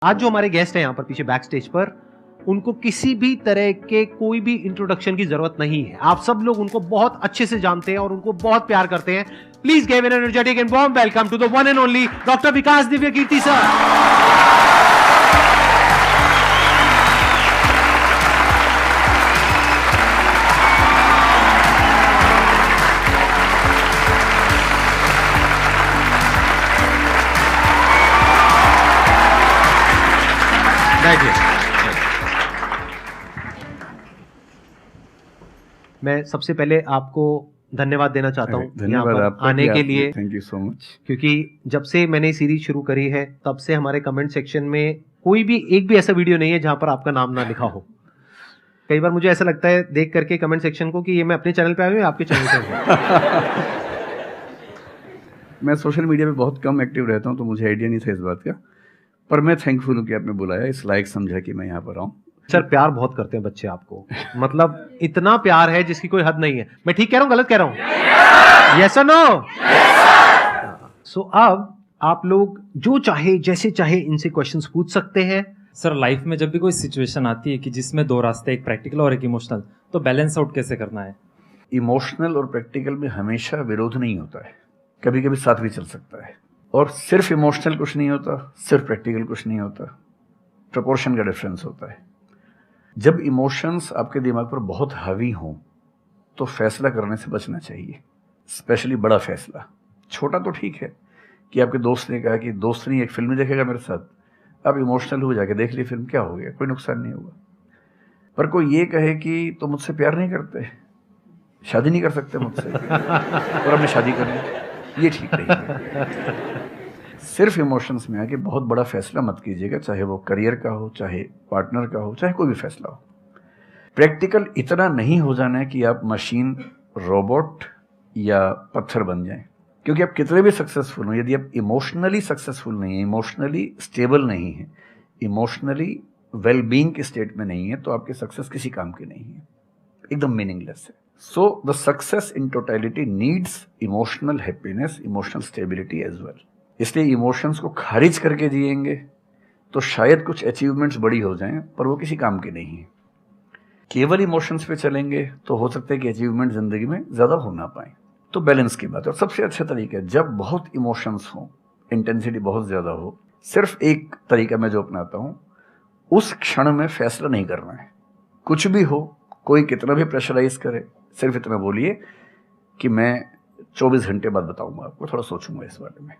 आज जो हमारे गेस्ट हैं यहाँ पर पीछे बैक स्टेज पर, उनको किसी भी तरह के कोई भी इंट्रोडक्शन की जरूरत नहीं है। आप सब लोग उनको बहुत अच्छे से जानते हैं और उनको बहुत प्यार करते हैं। Please give an energetic and warm welcome to the one and only doctor Vikas Divya Kirti sir. मैं सबसे पहले आपको धन्यवाद देना चाहता हूँ धन्यवाद आपका आने के लिए। Thank you so much. क्योंकि जब से मैंने सीरीज शुरू करी है तब से हमारे कमेंट सेक्शन में कोई भी एक भी ऐसा वीडियो नहीं है जहां पर आपका नाम ना लिखा हो। कई बार मुझे ऐसा लगता है देख करके कमेंट सेक्शन को कि ये मैं अपने चैनल पे आया हूँ या आपके चैनल पे हूँ। मैं सोशल मीडिया पे बहुत कम एक्टिव रहता हूँ तो मुझे आइडिया नहीं था इस बात का, पर मैं थैंकफुल हूँ कि आपने बुलाया, इस लायक समझा कि मैं यहाँ पर आऊँ। सर प्यार बहुत करते हैं बच्चे आपको, मतलब इतना प्यार है जिसकी कोई हद नहीं है। मैं ठीक कह रहा हूँ गलत कह रहा हूँ? यस और नो? सो अब आप लोग जो चाहे जैसे चाहे इनसे क्वेश्चंस पूछ सकते हैं। सर लाइफ में जब भी कोई सिचुएशन आती है कि जिसमें दो रास्ते, एक प्रैक्टिकल और एक इमोशनल, तो बैलेंस आउट कैसे करना है? इमोशनल और प्रैक्टिकल में हमेशा विरोध नहीं होता है, कभी कभी साथ भी चल सकता है। और सिर्फ इमोशनल कुछ नहीं होता, सिर्फ प्रैक्टिकल कुछ नहीं होता, प्रोपोर्शन का डिफरेंस होता है। जब इमोशंस आपके दिमाग पर बहुत हावी हों तो फैसला करने से बचना चाहिए, स्पेशली बड़ा फैसला। छोटा तो ठीक है कि आपके दोस्त ने कहा कि दोस्त नहीं एक फिल्म देखेगा मेरे साथ, आप इमोशनल हो जाके देख ली फिल्म, क्या हो गया, कोई नुकसान नहीं होगा। पर कोई ये कहे कि तो मुझसे प्यार नहीं करते, शादी नहीं कर सकते मुझसे और हमने शादी कर ली, ये ठीक नहीं है। सिर्फ इमोशंस में आके बहुत बड़ा फैसला मत कीजिएगा, चाहे वो करियर का हो, चाहे पार्टनर का हो, चाहे कोई भी फैसला हो। प्रैक्टिकल इतना नहीं हो जाना है कि आप मशीन, रोबोट या पत्थर बन जाएं। क्योंकि आप कितने भी सक्सेसफुल हो, यदि आप इमोशनली सक्सेसफुल नहीं है, इमोशनली स्टेबल नहीं है, इमोशनली वेलबींग के स्टेट में नहीं है, तो आपकी सक्सेस किसी काम की नहीं है, एकदम मीनिंगलेस है। So the success in totality needs emotional happiness, emotional stability as well. इसलिए इमोशंस को खारिज करके जिएंगे तो शायद कुछ अचीवमेंट्स बड़ी हो जाएं, पर वो किसी काम की नहीं है। केवल इमोशंस पे चलेंगे तो हो सकता है कि अचीवमेंट जिंदगी में ज़्यादा हो ना पाए। तो बैलेंस की बात है। और सबसे अच्छा तरीका है, जब बहुत इमोशंस हो, इंटेंसिटी बहुत ज़्यादा हो, सिर्फ एक तरीका मैं जो अपनाता हूँ, उस क्षण में फैसला नहीं करना है। कुछ भी हो, कोई कितना भी प्रेशराइज करे, सिर्फ इतना बोलिए कि मैं 24 घंटे बाद बताऊंगा आपको, थोड़ा सोचूंगा इस बारे में।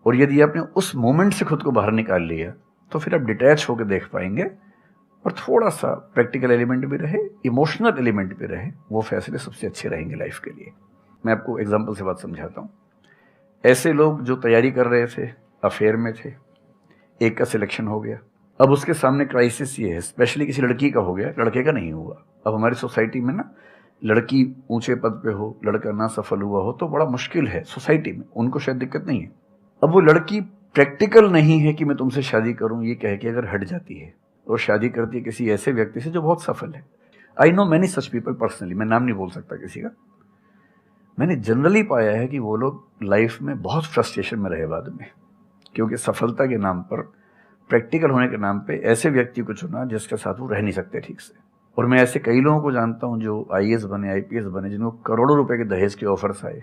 और यदि आपने उस मोमेंट से खुद को बाहर निकाल लिया तो फिर आप डिटैच होकर देख पाएंगे और थोड़ा सा प्रैक्टिकल एलिमेंट भी रहे, इमोशनल एलिमेंट भी रहे, वो फैसले सबसे अच्छे रहेंगे लाइफ के लिए। मैं आपको एग्जांपल से बात समझाता हूँ। ऐसे लोग जो तैयारी कर रहे थे, अफेयर में थे, एक का सिलेक्शन हो गया, अब उसके सामने क्राइसिस ये है, स्पेशली किसी लड़की का हो गया, लड़के का नहीं हुआ। अब हमारी सोसाइटी में ना, लड़की ऊंचे पद पे हो, लड़का ना सफल हुआ हो तो बड़ा मुश्किल है सोसाइटी में। उनको शायद दिक्कत नहीं है, अब वो लड़की प्रैक्टिकल नहीं है कि मैं तुमसे शादी करूं, ये कह के अगर हट जाती है और शादी करती है किसी ऐसे व्यक्ति से जो बहुत सफल है। I know many such people personally, मैं नाम नहीं बोल सकता किसी का। मैंने जनरली पाया है कि वो लोग लाइफ में बहुत फ्रस्ट्रेशन में रहे बाद में, क्योंकि सफलता के नाम पर, प्रैक्टिकल होने के नाम पे ऐसे व्यक्ति को चुना जिसके साथ वो रह नहीं सकते ठीक से। और मैं ऐसे कई लोगों को जानता हूँ जो IAS बने, IPS बने, जिनको करोड़ों रुपए के दहेज के ऑफर्स आए,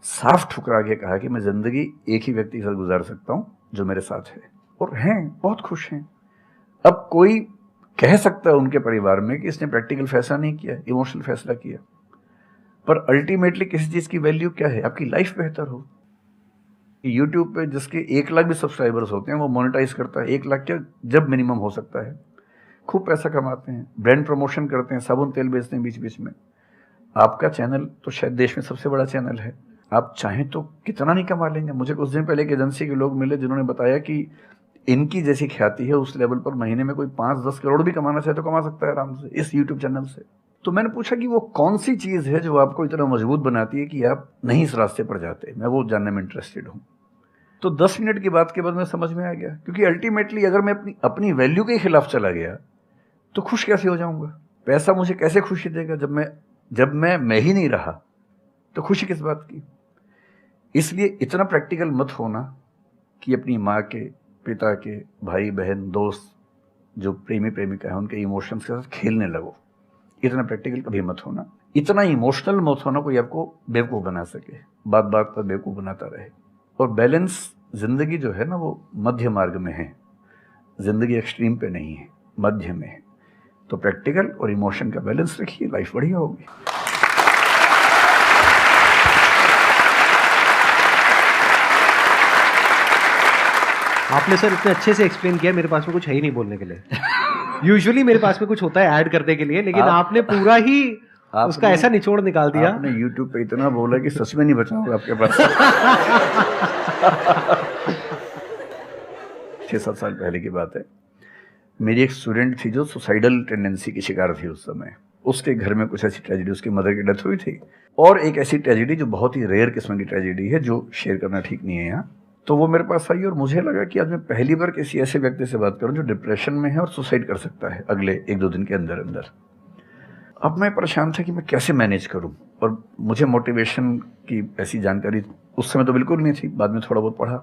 साफ ठुकरा के कहा कि मैं जिंदगी एक ही व्यक्ति के साथ गुजार सकता हूं जो मेरे साथ है, और हैं, बहुत खुश हैं। अब कोई कह सकता है उनके परिवार में कि इसने प्रैक्टिकल फैसला नहीं किया, इमोशनल फैसला किया, पर अल्टीमेटली किसी चीज की वैल्यू क्या है? आपकी लाइफ बेहतर हो। यूट्यूब पे जिसके 1 लाख भी सब्सक्राइबर्स होते हैं वो मोनेटाइज करता है, 1 लाख क्या जब मिनिमम हो सकता है, खूब पैसा कमाते हैं, ब्रांड प्रमोशन करते हैं, साबुन तेल बेचते हैं बीच बीच में। आपका चैनल तो शायद देश में सबसे बड़ा चैनल है, आप चाहें तो कितना नहीं कमा लेंगे। मुझे कुछ दिन पहले एक एजेंसी के लोग मिले जिन्होंने बताया कि इनकी जैसी ख्याति है उस लेवल पर महीने में कोई 5-10 करोड़ भी कमाना चाहे तो कमा सकता है आराम से इस यूट्यूब चैनल से। तो मैंने पूछा कि वो कौन सी चीज़ है जो आपको इतना मजबूत बनाती है कि आप नहीं इस रास्ते पर जाते। मैं वो जानने में इंटरेस्टेड हूँ। तो 10 मिनट की बात के बाद मैं समझ में आ गया, क्योंकि अल्टीमेटली अगर मैं अपनी वैल्यू के खिलाफ चला गया तो खुश कैसे हो जाऊंगा? पैसा मुझे कैसे खुशी देगा? जब मैं ही नहीं रहा तो खुशी किस बात की? इसलिए इतना प्रैक्टिकल मत होना कि अपनी माँ के, पिता के, भाई बहन, दोस्त, जो प्रेमी प्रेमिका है, उनके इमोशंस के साथ खेलने लगो। इतना प्रैक्टिकल कभी मत होना, इतना इमोशनल मत होना कोई आपको बेवकूफ़ बना सके, बात बात पर बेवकूफ़ बनाता रहे। और बैलेंस जिंदगी जो है ना, वो मध्य मार्ग में है, जिंदगी एक्सट्रीम पे नहीं है, मध्य में है। तो प्रैक्टिकल और इमोशन का बैलेंस रखिए, लाइफ बढ़िया होगी। आपने सर इतने अच्छे से एक्सप्लेन किया, मेरे पास में कुछ है ही नहीं बोलने के लिए। यूजुअली मेरे पास में कुछ होता है ऐड करने के लिए, लेकिन आपने पूरा ही उसका ऐसा निचोड़ निकाल दिया। आपने YouTube पे इतना बोला कि सच में नहीं बचा होगा आपके पास। 6-7 साल पहले की बात है, मेरी एक स्टूडेंट थी जो सुसाइडल टेंडेंसी की शिकार थी उस समय। उसके घर में कुछ ऐसी ट्रेजेडी, उसकी मदर की डेथ हुई थी, और एक ऐसी ट्रेजेडी जो बहुत ही रेयर किस्म की ट्रेजेडी है, जो शेयर करना ठीक नहीं है यहाँ। तो वो मेरे पास आई और मुझे लगा कि आज मैं पहली बार किसी ऐसे व्यक्ति से बात करूं जो डिप्रेशन में है और सुसाइड कर सकता है अगले 1-2 दिन के अंदर अंदर। अब मैं परेशान था कि मैं कैसे मैनेज करूं, और मुझे मोटिवेशन की ऐसी जानकारी उस समय तो बिल्कुल नहीं थी, बाद में थोड़ा बहुत पढ़ा।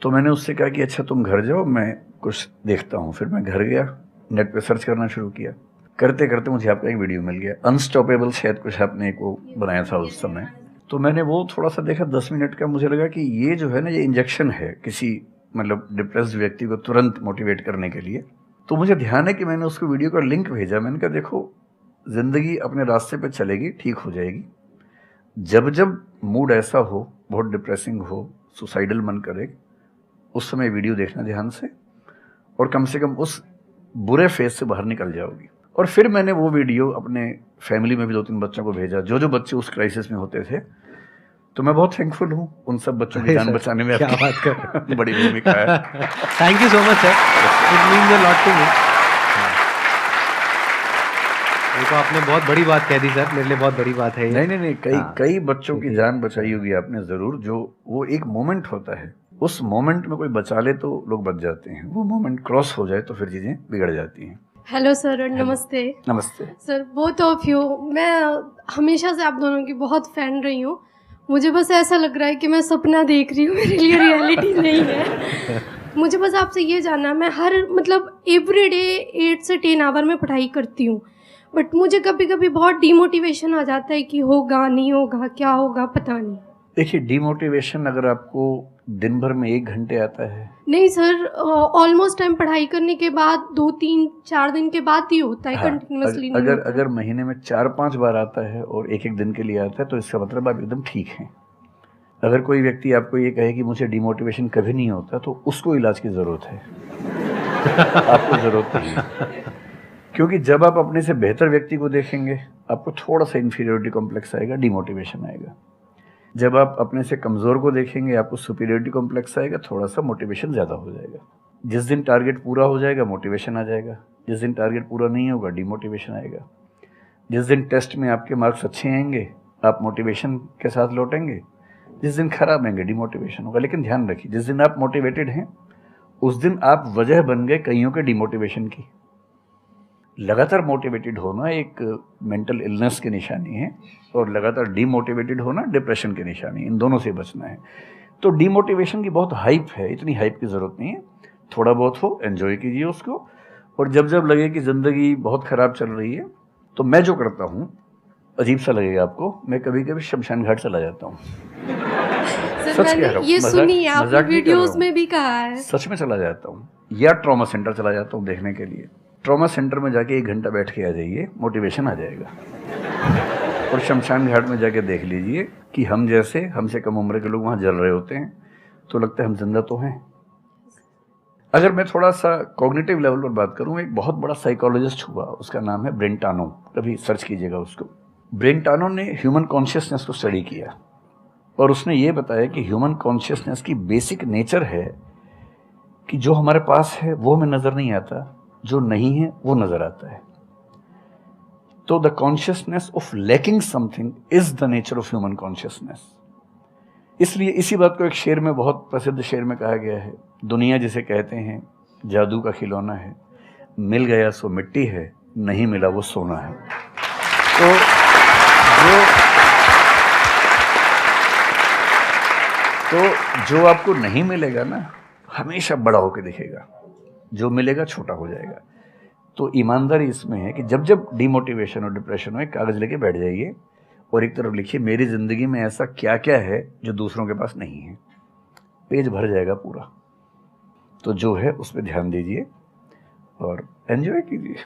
तो मैंने उससे कहा कि अच्छा तुम घर जाओ, मैं कुछ देखता हूँ। फिर मैं घर गया, नेट पे सर्च करना शुरू किया। करते करते मुझे आपका एक वीडियो मिल गया, अनस्टॉपेबल, शायद कुछ आपने एक वो बनाया था उस समय। तो मैंने वो थोड़ा सा देखा, 10 मिनट का। मुझे लगा कि ये जो है ना, ये इंजेक्शन है किसी मतलब डिप्रेस्ड व्यक्ति को तुरंत मोटिवेट करने के लिए। तो मुझे ध्यान है कि मैंने उसको वीडियो का लिंक भेजा। मैंने कहा देखो, जिंदगी अपने रास्ते पे चलेगी, ठीक हो जाएगी। जब जब मूड ऐसा हो, बहुत डिप्रेसिंग हो, सुसाइडल मन करे, उस समय वीडियो देखना ध्यान से, और कम से कम उस बुरे फेज से बाहर निकल जाओगी। और फिर मैंने वो वीडियो अपने फैमिली में भी 2-3 बच्चों को भेजा, जो बच्चे उस क्राइसिस में होते थे। तो मैं बहुत थैंकफुल हूँ उन सब बच्चों की जान बचाने में। क्या बात कर बड़ी भूमिका है। Thank you so much sir, it means a lot to me. ये तो आपने बहुत बड़ी बात कह दी सर, मेरे लिए बहुत बड़ी बात है ये। नहीं, कई बच्चों की जान बचाई होगी आपने ज़रूर। जो वो एक मोमेंट होता है, उस मोमेंट में कोई बचा ले तो लोग बच जाते हैं, वो मोमेंट क्रॉस हो जाए तो फिर चीज़ें बिगड़ जाती हैं। हेलो सर, नमस्ते। नमस्ते सर, बोथ ऑफ यू, मैं हमेशा से आप दोनों की बहुत फ़ैन रही हूँ। मुझे बस ऐसा लग रहा है कि मैं सपना देख रही हूँ, मेरे लिए रियलिटी नहीं है। मुझे बस आपसे ये जानना, मैं हर मतलब एवरी डे 8 से 10 आवर में पढ़ाई करती हूँ, बट मुझे कभी कभी बहुत डीमोटिवेशन आ जाता है कि होगा नहीं होगा, क्या होगा पता नहीं। देखिए, डीमोटिवेशन अगर आपको दिन भर में 1 घंटे आता है। नहीं सर, ऑलमोस्ट टाइम पढ़ाई करने के बाद 2-3-4 दिन के बाद ही होता है, कंटिन्यूसली नहीं होता। अगर महीने में 4-5 बार आता है और 1-1 दिन के लिए आता है, तो इसका मतलब आप एकदम ठीक हैं। अगर कोई व्यक्ति आपको ये कहे कि मुझे डिमोटिवेशन कभी नहीं होता, तो उसको इलाज की ज़रूरत है। आपको ज़रूरत नहीं है, क्योंकि जब आप अपने से बेहतर व्यक्ति को देखेंगे, आपको थोड़ा सा इन्फीरियरिटी कॉम्प्लेक्स आएगा, डिमोटिवेशन आएगा। जब आप अपने से कमज़ोर को देखेंगे, आपको सुपीरियरिटी कॉम्प्लेक्स आएगा, थोड़ा सा मोटिवेशन ज़्यादा हो जाएगा। जिस दिन टारगेट पूरा हो जाएगा, मोटिवेशन आ जाएगा। जिस दिन टारगेट पूरा नहीं होगा, डिमोटिवेशन आएगा। जिस दिन टेस्ट में आपके मार्क्स अच्छे आएंगे, आप मोटिवेशन के साथ लौटेंगे। जिस दिन खराब आएंगे, डिमोटिवेशन होगा। लेकिन ध्यान रखिए, जिस दिन आप मोटिवेटेड हैं, उस दिन आप वजह बन गए कईयों के डिमोटिवेशन की। लगातार मोटिवेटेड होना एक मेंटल इलनेस की निशानी है, और लगातार डीमोटिवेटेड होना डिप्रेशन की निशानी। इन दोनों से बचना है। तो डीमोटिवेशन की बहुत हाइप है, इतनी हाइप की ज़रूरत नहीं है। थोड़ा बहुत हो, एंजॉय कीजिए उसको। और जब जब लगे कि ज़िंदगी बहुत ख़राब चल रही है, तो मैं जो करता हूँ, अजीब सा लगेगा आपको, मैं कभी कभी शमशान घाट चला जाता हूँ। सर, मैंने ये सुनी है, आपने वीडियोस में भी कहा है। सच में चला जाता हूँ, या ट्रॉमा सेंटर चला जाता हूँ देखने के लिए। ट्रॉमा सेंटर में जाके 1 घंटा बैठ के आ जाइए, मोटिवेशन आ जाएगा। और शमशान घाट में जाके देख लीजिए कि हम जैसे हमसे कम उम्र के लोग वहाँ जल रहे होते हैं, तो लगता है हम जिंदा तो हैं। अगर मैं थोड़ा सा कॉग्निटिव लेवल पर बात करूँ, एक बहुत बड़ा साइकोलॉजिस्ट हुआ, उसका नाम है ब्रेंटानो, कभी सर्च कीजिएगा उसको। ब्रेंटानो ने ह्यूमन कॉन्शियसनेस को स्टडी किया, और उसने ये बताया कि ह्यूमन कॉन्शियसनेस की बेसिक नेचर है कि जो हमारे पास है वो हमें नज़र नहीं आता, जो नहीं है वो नज़र आता है। तो the consciousness of lacking something is the nature of human consciousness. इसलिए इसी बात को एक शेर में, बहुत प्रसिद्ध शेर में कहा गया है, दुनिया जिसे कहते हैं जादू का खिलौना है, मिल गया सो मिट्टी है, नहीं मिला वो सोना है। तो जो आपको नहीं मिलेगा ना, हमेशा बड़ा होकर दिखेगा, जो मिलेगा छोटा हो जाएगा। तो ईमानदारी इसमें है कि जब जब डिमोटिवेशन और डिप्रेशन हो, एक कागज़ लेके बैठ जाइए और एक तरफ लिखिए मेरी ज़िंदगी में ऐसा क्या क्या है जो दूसरों के पास नहीं है। पेज भर जाएगा पूरा। तो जो है उस पर ध्यान दीजिए और एंजॉय कीजिए।